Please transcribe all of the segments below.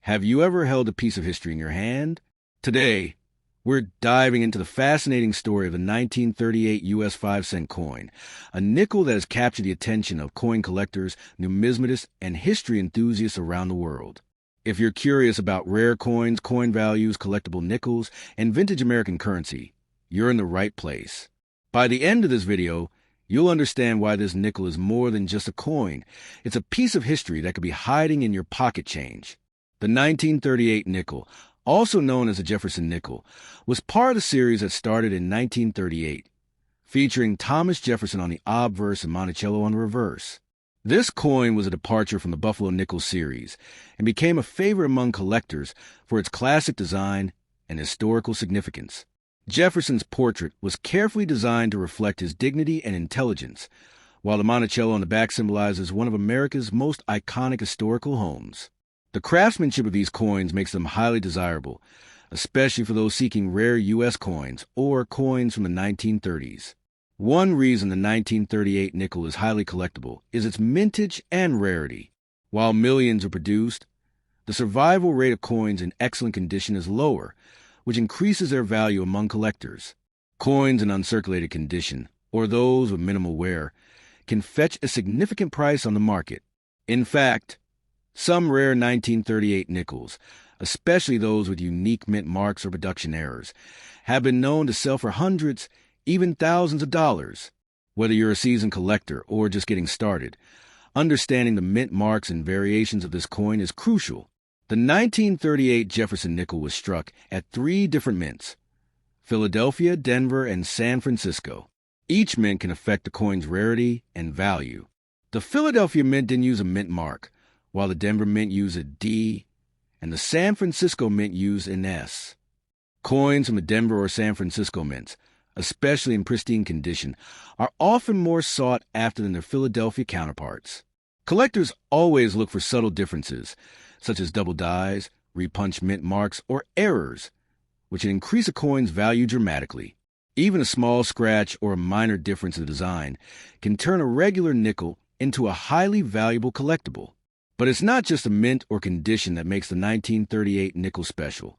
Have you ever held a piece of history in your hand? Today, we're diving into the fascinating story of the 1938 U.S. 5-cent coin, a nickel that has captured the attention of coin collectors, numismatists, and history enthusiasts around the world. If you're curious about rare coins, coin values, collectible nickels, and vintage American currency, you're in the right place. By the end of this video, you'll understand why this nickel is more than just a coin. It's a piece of history that could be hiding in your pocket change. The 1938 nickel, also known as the Jefferson Nickel, was part of the series that started in 1938, featuring Thomas Jefferson on the obverse and Monticello on the reverse. This coin was a departure from the Buffalo Nickel series and became a favorite among collectors for its classic design and historical significance. Jefferson's portrait was carefully designed to reflect his dignity and intelligence, while the Monticello on the back symbolizes one of America's most iconic historical homes. The craftsmanship of these coins makes them highly desirable, especially for those seeking rare U.S. coins or coins from the 1930s. One reason the 1938 nickel is highly collectible is its mintage and rarity. While millions are produced, the survival rate of coins in excellent condition is lower, which increases their value among collectors. Coins in uncirculated condition, or those with minimal wear, can fetch a significant price on the market. In fact, some rare 1938 nickels, especially those with unique mint marks or production errors, have been known to sell for hundreds, even thousands of dollars. Whether you're a seasoned collector or just getting started, understanding the mint marks and variations of this coin is crucial. The 1938 Jefferson Nickel was struck at 3 different mints: Philadelphia, Denver, and San Francisco. Each mint can affect the coin's rarity and value. The Philadelphia mint didn't use a mint mark, while the Denver mint used a D, and the San Francisco mint used an S. Coins from the Denver or San Francisco mints, especially in pristine condition, are often more sought after than their Philadelphia counterparts. Collectors always look for subtle differences, such as double dyes, repunched mint marks, or errors, which can increase a coin's value dramatically. Even a small scratch or a minor difference in design can turn a regular nickel into a highly valuable collectible. But it's not just the mint or condition that makes the 1938 nickel special.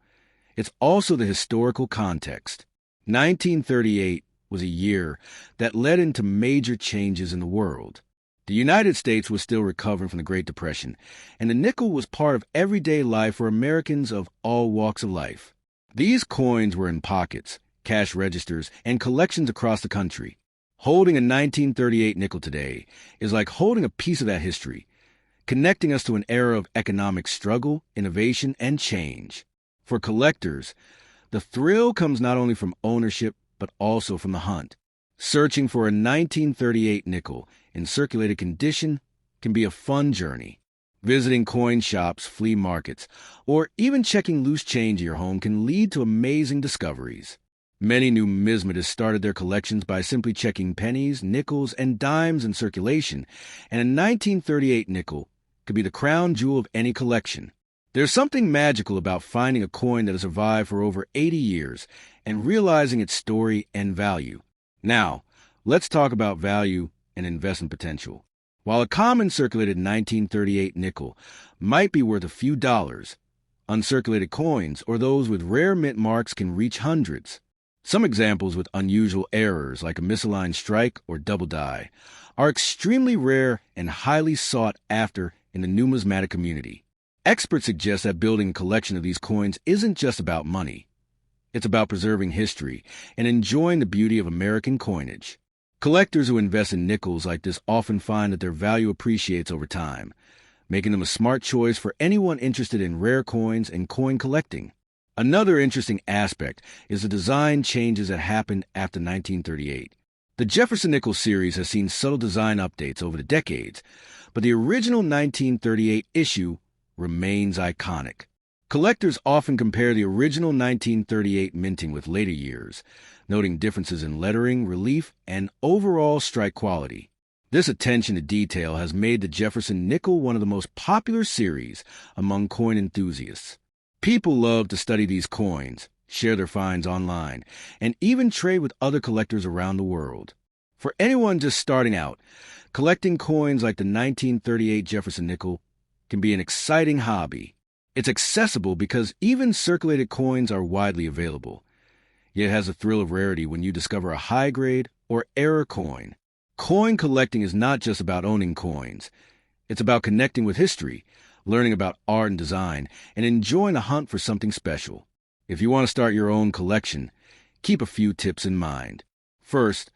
It's also the historical context. 1938 was a year that led into major changes in the world. The United States was still recovering from the Great Depression, and the nickel was part of everyday life for Americans of all walks of life. These coins were in pockets, cash registers, and collections across the country. Holding a 1938 nickel today is like holding a piece of that history, connecting us to an era of economic struggle, innovation, and change. For collectors, the thrill comes not only from ownership, but also from the hunt. Searching for a 1938 nickel in circulated condition can be a fun journey. Visiting coin shops, flea markets, or even checking loose change in your home can lead to amazing discoveries. Many numismatists started their collections by simply checking pennies, nickels, and dimes in circulation, and a 1938 nickel could be the crown jewel of any collection. There's something magical about finding a coin that has survived for over 80 years and realizing its story and value. Now, let's talk about value and investment potential. While a common circulated 1938 nickel might be worth a few dollars, uncirculated coins or those with rare mint marks can reach hundreds. Some examples with unusual errors, like a misaligned strike or double die, are extremely rare and highly sought after in the numismatic community. Experts suggest that building a collection of these coins isn't just about money. It's about preserving history and enjoying the beauty of American coinage. Collectors who invest in nickels like this often find that their value appreciates over time, making them a smart choice for anyone interested in rare coins and coin collecting. Another interesting aspect is the design changes that happened after 1938. The Jefferson Nickel series has seen subtle design updates over the decades, but the original 1938 issue remains iconic. Collectors often compare the original 1938 minting with later years, noting differences in lettering, relief, and overall strike quality. This attention to detail has made the Jefferson Nickel one of the most popular series among coin enthusiasts. People love to study these coins, share their finds online, and even trade with other collectors around the world. For anyone just starting out, collecting coins like the 1938 Jefferson Nickel can be an exciting hobby. It's accessible because even circulated coins are widely available. Yet it has a thrill of rarity when you discover a high-grade or error coin. Coin collecting is not just about owning coins. It's about connecting with history, learning about art and design, and enjoying the hunt for something special. If you want to start your own collection, keep a few tips in mind. First,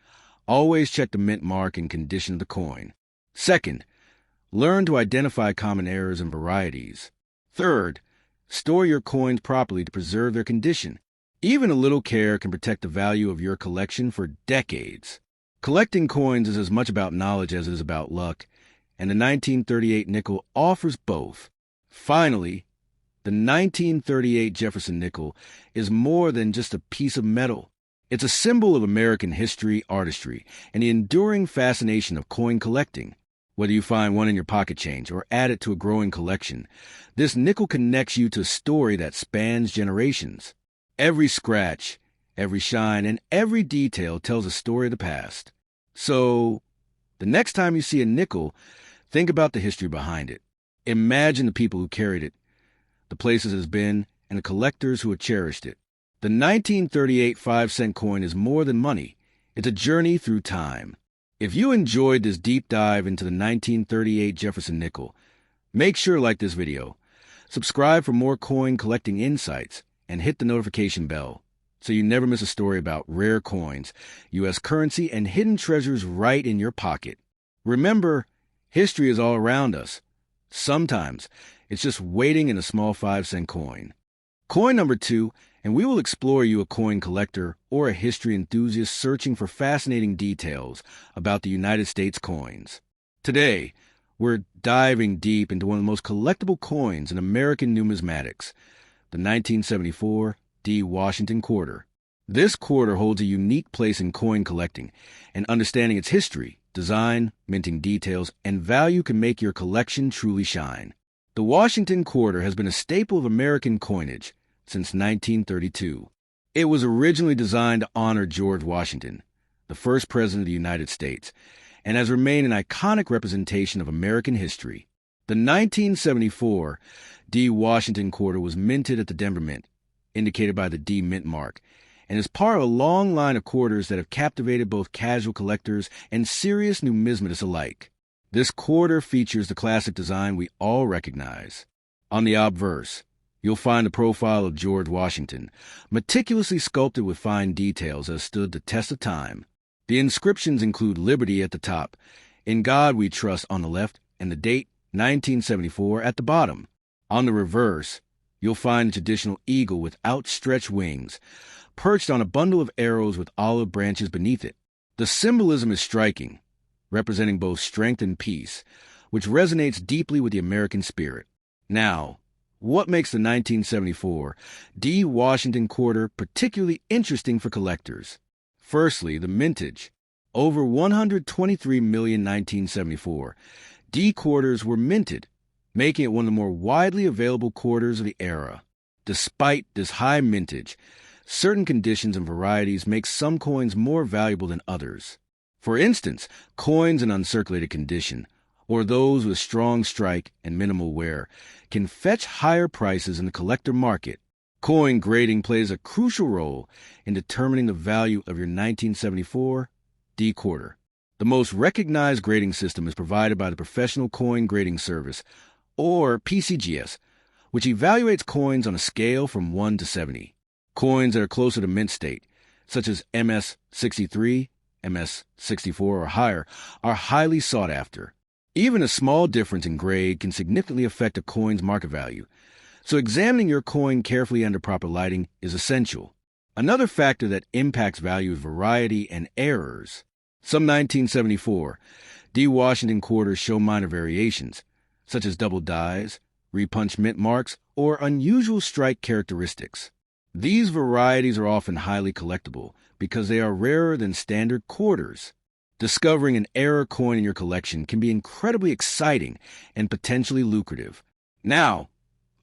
always check the mint mark and condition of the coin. Second, learn to identify common errors and varieties. Third, store your coins properly to preserve their condition. Even a little care can protect the value of your collection for decades. Collecting coins is as much about knowledge as it is about luck, and the 1938 nickel offers both. Finally, the 1938 Jefferson Nickel is more than just a piece of metal. It's a symbol of American history, artistry, and the enduring fascination of coin collecting. Whether you find one in your pocket change or add it to a growing collection, this nickel connects you to a story that spans generations. Every scratch, every shine, and every detail tells a story of the past. So, the next time you see a nickel, think about the history behind it. Imagine the people who carried it, the places it has been, and the collectors who have cherished it. The 1938 5-cent coin is more than money. It's a journey through time. If you enjoyed this deep dive into the 1938 Jefferson Nickel, make sure to like this video, subscribe for more coin collecting insights, and hit the notification bell so you never miss a story about rare coins, U.S. currency, and hidden treasures right in your pocket. Remember, history is all around us. Sometimes it's just waiting in a small 5-cent coin. Coin number 2, and we will explore you a coin collector or a history enthusiast searching for fascinating details about the United States coins. Today, we're diving deep into one of the most collectible coins in American numismatics, the 1974 D. Washington quarter. This quarter holds a unique place in coin collecting, and understanding its history, design, minting details, and value can make your collection truly shine. The Washington quarter has been a staple of American coinage since 1932. It was originally designed to honor George Washington, the first president of the United States, and has remained an iconic representation of American history. The 1974 D. Washington quarter was minted at the Denver Mint, indicated by the D mint mark, and is part of a long line of quarters that have captivated both casual collectors and serious numismatists alike. This quarter features the classic design we all recognize. On the obverse, you'll find the profile of George Washington, meticulously sculpted with fine details that have stood the test of time. The inscriptions include Liberty at the top, In God We Trust on the left, and the date 1974 at the bottom. On the reverse, you'll find the traditional eagle with outstretched wings, perched on a bundle of arrows with olive branches beneath it. The symbolism is striking, representing both strength and peace, which resonates deeply with the American spirit. Now, what makes the 1974 D. Washington quarter particularly interesting for collectors? Firstly, the mintage. Over 123 million 1974 D quarters were minted, making it one of the more widely available quarters of the era. Despite this high mintage, certain conditions and varieties make some coins more valuable than others. For instance, coins in uncirculated condition, or those with strong strike and minimal wear, can fetch higher prices in the collector market. Coin grading plays a crucial role in determining the value of your 1974 D quarter. The most recognized grading system is provided by the Professional Coin Grading Service, or PCGS, which evaluates coins on a scale from 1 to 70. Coins that are closer to mint state, such as MS-63, MS-64 or higher, are highly sought after. Even a small difference in grade can significantly affect a coin's market value, so examining your coin carefully under proper lighting is essential. Another factor that impacts value is variety and errors. Some 1974 D. Washington quarters show minor variations, such as double dies, repunched mint marks, or unusual strike characteristics. These varieties are often highly collectible because they are rarer than standard quarters. Discovering an error coin in your collection can be incredibly exciting and potentially lucrative. Now,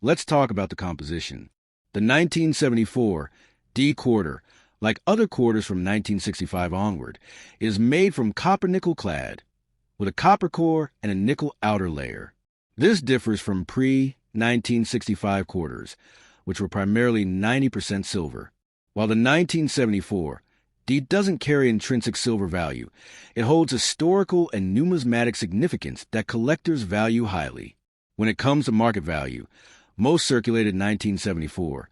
let's talk about the composition. The 1974 D quarter, like other quarters from 1965 onward, is made from copper nickel clad, with a copper core and a nickel outer layer. This differs from pre- 1965 quarters, which were primarily 90% silver. While the 1974 D doesn't carry intrinsic silver value, it holds historical and numismatic significance that collectors value highly. When it comes to market value, most circulated in 1974,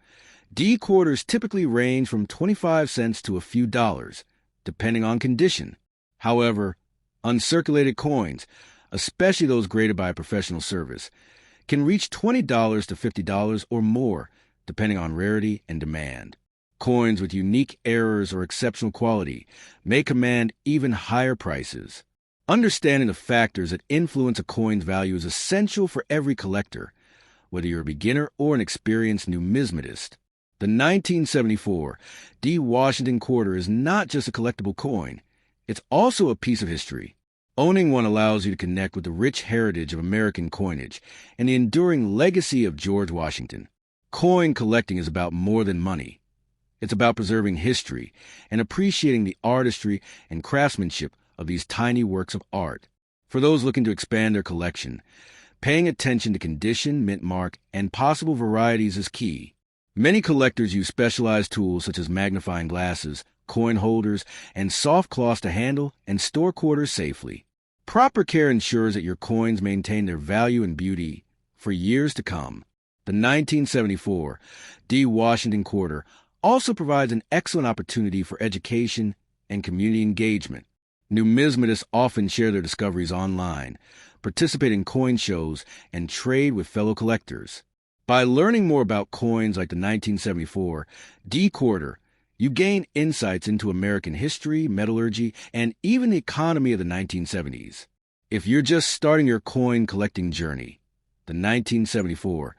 D quarters typically range from 25 cents to a few dollars, depending on condition. However, uncirculated coins, especially those graded by a professional service, can reach $20 to $50 or more, depending on rarity and demand. Coins with unique errors or exceptional quality may command even higher prices. Understanding the factors that influence a coin's value is essential for every collector, whether you're a beginner or an experienced numismatist. The 1974 D. Washington quarter is not just a collectible coin, it's also a piece of history. Owning one allows you to connect with the rich heritage of American coinage and the enduring legacy of George Washington. Coin collecting is about more than money. It's about preserving history and appreciating the artistry and craftsmanship of these tiny works of art. For those looking to expand their collection, paying attention to condition, mint mark, and possible varieties is key. Many collectors use specialized tools such as magnifying glasses, coin holders, and soft cloths to handle and store quarters safely. Proper care ensures that your coins maintain their value and beauty for years to come. The 1974 D. Washington quarter also provides an excellent opportunity for education and community engagement. Numismatists often share their discoveries online, participate in coin shows, and trade with fellow collectors. By learning more about coins like the 1974 D quarter, you gain insights into American history, metallurgy, and even the economy of the 1970s. If you're just starting your coin collecting journey, the 1974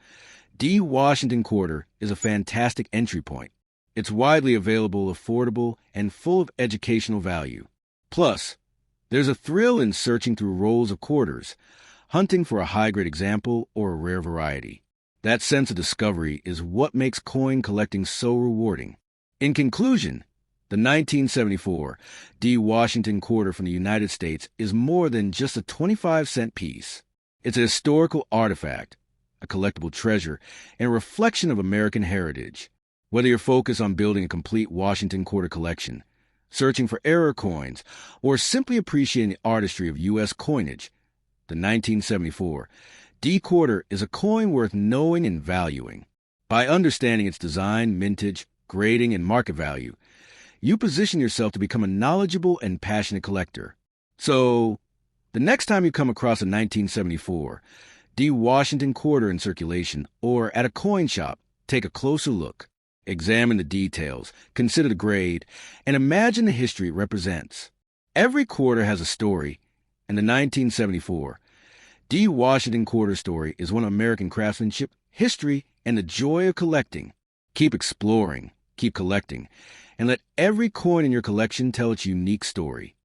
D. Washington quarter is a fantastic entry point. It's widely available, affordable, and full of educational value. Plus, there's a thrill in searching through rolls of quarters, hunting for a high-grade example or a rare variety. That sense of discovery is what makes coin collecting so rewarding. In conclusion, the 1974 D. Washington quarter from the United States is more than just a 25-cent piece. It's a historical artifact, a collectible treasure, and a reflection of American heritage. Whether you're focused on building a complete Washington quarter collection, searching for error coins, or simply appreciating the artistry of U.S. coinage, the 1974 D quarter is a coin worth knowing and valuing. By understanding its design, mintage, grading, and market value, you position yourself to become a knowledgeable and passionate collector. So, the next time you come across a 1974 D. Washington quarter in circulation or at a coin shop, take a closer look. Examine the details, consider the grade, and imagine the history it represents. Every quarter has a story, and the 1974 D. Washington quarter story is one of American craftsmanship, history, and the joy of collecting. Keep exploring, keep collecting, and let every coin in your collection tell its unique story.